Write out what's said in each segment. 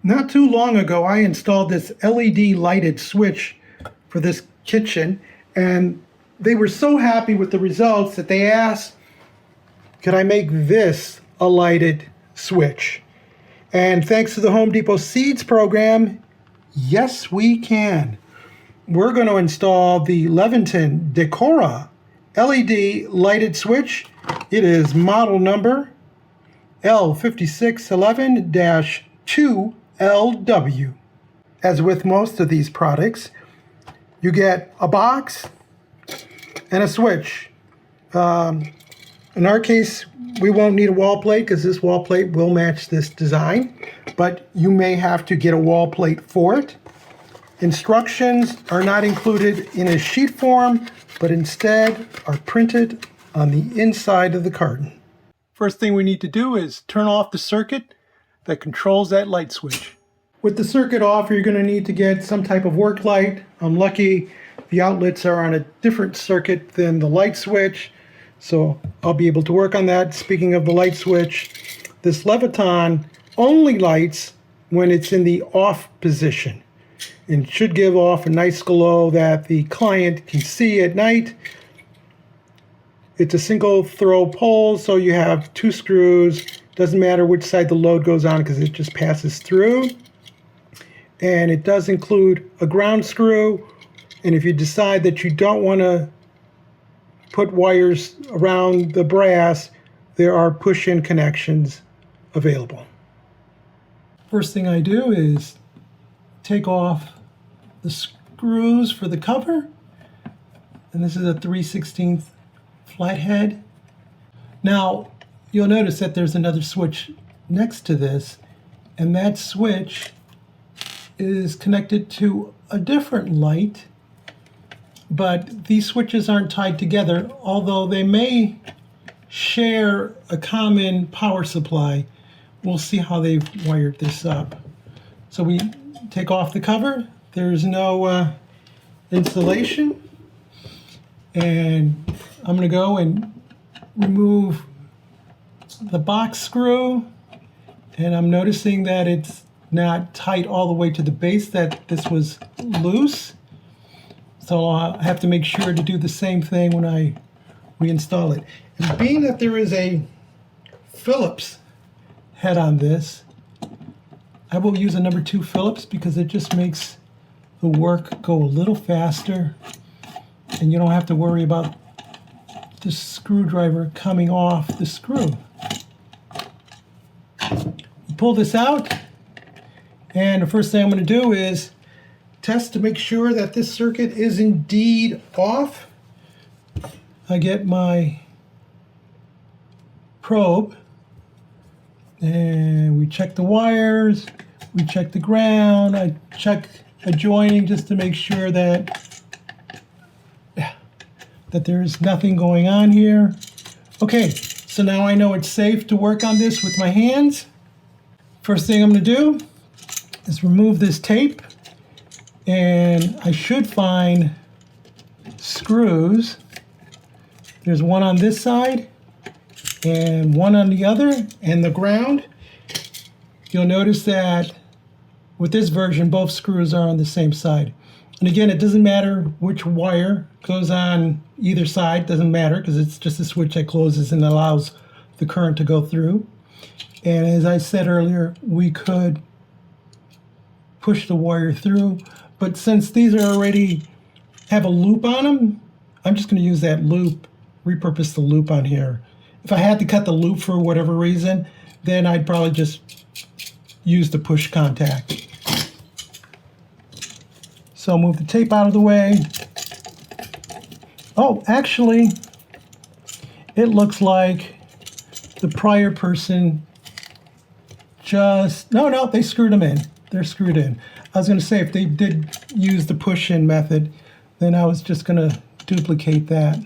Not too long ago, I installed this LED lighted switch for this kitchen, and they were so happy with the results that they asked, could I make this a lighted switch? And thanks to the Home Depot Seeds program, yes, we can. We're going to install the Leviton Decora LED lighted switch. It is model number L5611-2LW. As with most of these products, you get a box and a switch. In our case, we won't need a wall plate because this wall plate will match this design, but you may have to get a wall plate for it. Instructions are not included in a sheet form, but instead are printed on the inside of the carton. First thing we need to do is turn off the circuit that controls that light switch. With the circuit off, you're going to need to get some type of work light. I'm lucky the outlets are on a different circuit than the light switch, so I'll be able to work on that. Speaking of the light switch, this Leviton only lights when it's in the off position and should give off a nice glow that the client can see at night. It's a single throw pole, so you have 2 screws. Doesn't matter which side the load goes on because it just passes through. And it does include a ground screw. And if you decide that you don't want to put wires around the brass, there are push-in connections available. First thing I do is take off the screws for the cover. And this is a 3/16 flathead. Now, you'll notice that there's another switch next to this, and that switch is connected to a different light, but these switches aren't tied together, although they may share a common power supply. We'll see how they've wired this up. So we take off the cover. There's no insulation, and I'm going to go and remove the box screw, and I'm noticing that it's not tight all the way to the base, that this was loose. So I have to make sure to do the same thing when I reinstall it. And being that there is a Phillips head on this, I will use a number 2 Phillips because it just makes the work go a little faster, and you don't have to worry about the screwdriver coming off the screw. You pull this out, and the first thing I'm going to do is test to make sure that this circuit is indeed off. I get my probe, and we check the wires, we check the ground, I check adjoining just to make sure that there's nothing going on here. Okay, so now I know it's safe to work on this with my hands. First thing I'm going to do is remove this tape, and I should find screws. There's one on this side and one on the other, and the ground. You'll notice that with this version, both screws are on the same side. And again, it doesn't matter which wire goes on either side, doesn't matter because it's just a switch that closes and allows the current to go through. And as I said earlier, we could push the wire through, but since these are already have a loop on them, I'm just going to use that loop, repurpose the loop on here. If I had to cut the loop for whatever reason, then I'd probably just use the push contact. So I'll move the tape out of the way. Oh, actually, it looks like the prior person just, no, they screwed them in. They're screwed in. I was going to say if they did use the push-in method, then I was just going to duplicate that.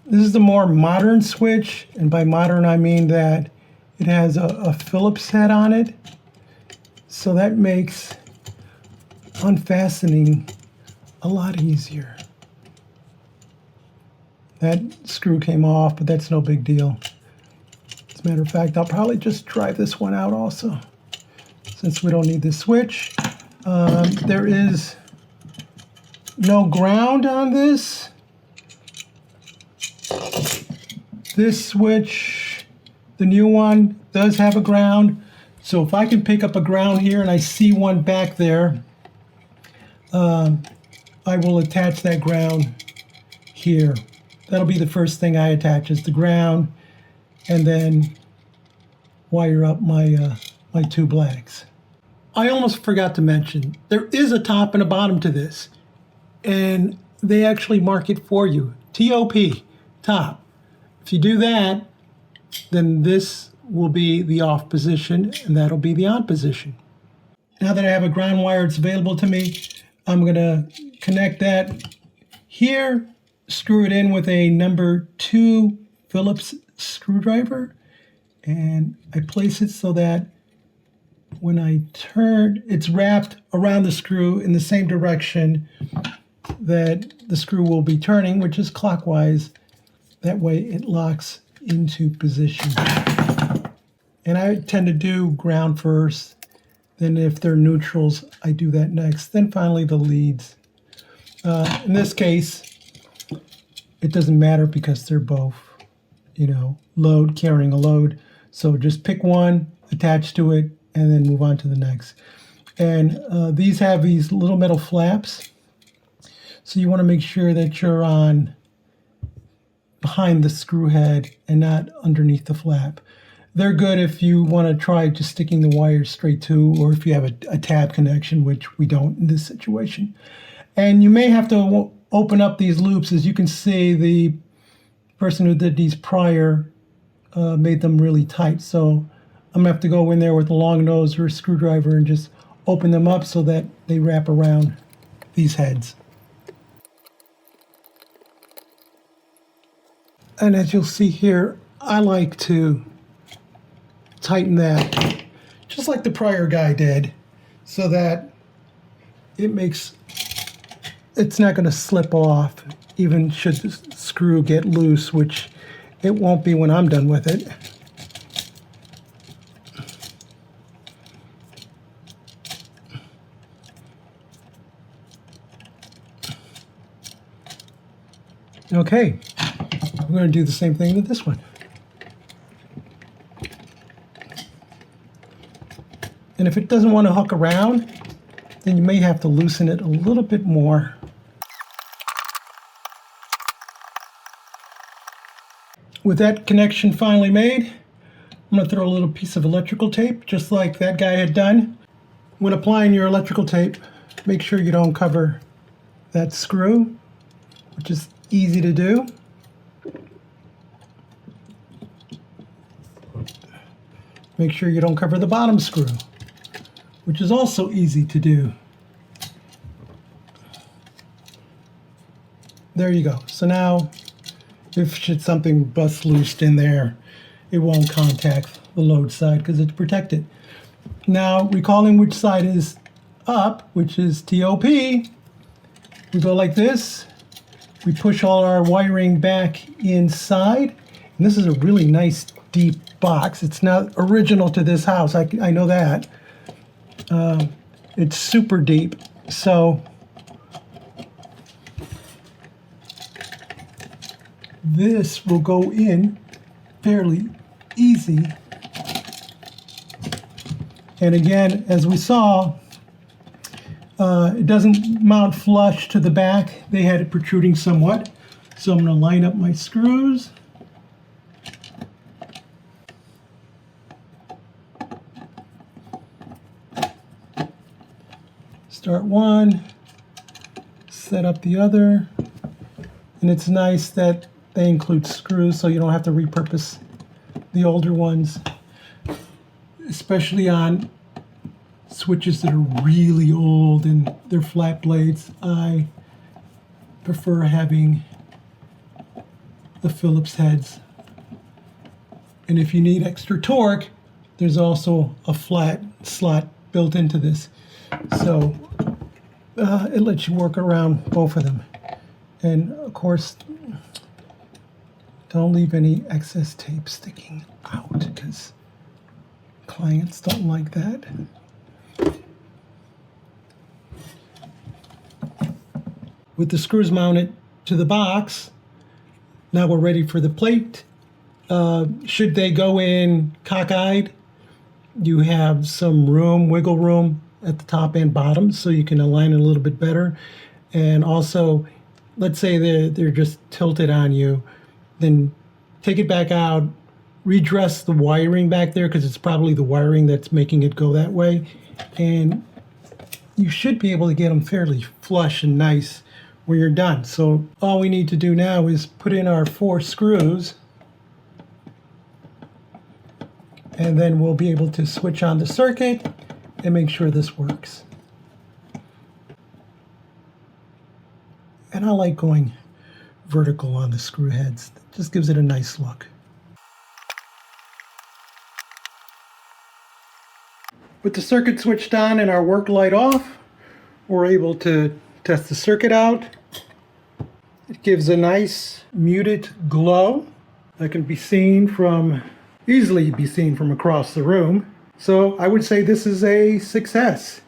This is the more modern switch, and by modern I mean that it has a Phillips head on it. So that makes unfastening a lot easier. That screw came off, but that's no big deal. Let's a matter of fact, I'll probably just try this one out also, since we don't need this switch. There is no ground on this. This switch, the new one, does have a ground. So if I can pick up a ground here and I see one back there, I will attach that ground here. That'll be the first thing I attach, is the ground, and then wire up my my two blacks. I almost forgot to mention, there is a top and a bottom to this, and they actually mark it for you. TOP, top. If you do that, then this will be the off position, and that'll be the on position. Now that I have a ground wire that's available to me, I'm going to connect that here, screw it in with a number 2 Phillips screwdriver, and I place it so that when I turn, it's wrapped around the screw in the same direction that the screw will be turning, which is clockwise. That way it locks into position. And I tend to do ground first, then if they're neutrals, I do that next. Then finally the leads. In this case, it doesn't matter because they're both, load, carrying a load. So just pick one, attach to it, and then move on to the next. And these have these little metal flaps. So you want to make sure that you're on behind the screw head and not underneath the flap. They're good if you want to try just sticking the wires straight to, or if you have a tab connection, which we don't in this situation. And you may have to open up these loops. As you can see, the person who did these prior made them really tight. So I'm going to have to go in there with a long nose or a screwdriver and just open them up so that they wrap around these heads. And as you'll see here, I like to tighten that just like the prior guy did, so that it's not going to slip off, even should the screw get loose, which it won't be when I'm done with it. Okay, we're going to do the same thing with this one. And if it doesn't want to hook around, then you may have to loosen it a little bit more. With that connection finally made, I'm going to throw a little piece of electrical tape, just like that guy had done. When applying your electrical tape, make sure you don't cover that screw, which is easy to do. Make sure you don't cover the bottom screw, which is also easy to do. There you go. So now, if something busts loose in there, it won't contact the load side because it's protected. Now, recalling which side is up, which is TOP, we go like this. We push all our wiring back inside. And this is a really nice deep box. It's not original to this house. I know that. It's super deep. So this will go in fairly easy. And again, as we saw, it doesn't mount flush to the back. They had it protruding somewhat. So I'm going to line up my screws. Start one, set up the other. And it's nice that they include screws so you don't have to repurpose the older ones, especially on switches that are really old and they're flat blades. I prefer having the Phillips heads. And if you need extra torque, there's also a flat slot built into this. So it lets you work around both of them. And of course, Don't leave any excess tape sticking out because clients don't like that. With the screws mounted to the box, now we're ready for the plate. Should they go in cockeyed, you have some room, wiggle room at the top and bottom, so you can align it a little bit better. And also, let's say they're just tilted on you, then take it back out, redress the wiring back there, because it's probably the wiring that's making it go that way. And you should be able to get them fairly flush and nice when you're done. So all we need to do now is put in our 4 screws, and then we'll be able to switch on the circuit and make sure this works. And I like going vertical on the screw heads. It just gives it a nice look. With the circuit switched on and our work light off, we're able to test the circuit out. It gives a nice muted glow that can be seen from, easily be seen from across the room. So I would say this is a success.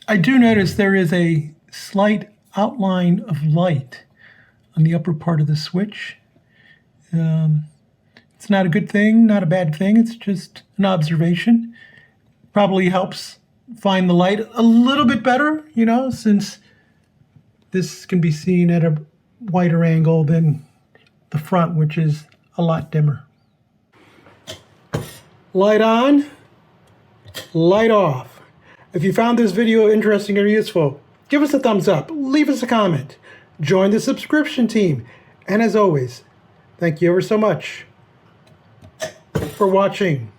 I do notice there is a slight outline of light on the upper part of the switch. It's not a good thing, not a bad thing. It's just an observation. Probably helps find the light a little bit better, you know, since this can be seen at a wider angle than the front, which is a lot dimmer. Light on, light off. If you found this video interesting or useful, give us a thumbs up, leave us a comment, join the subscription team, and as always, thank you ever so much for watching.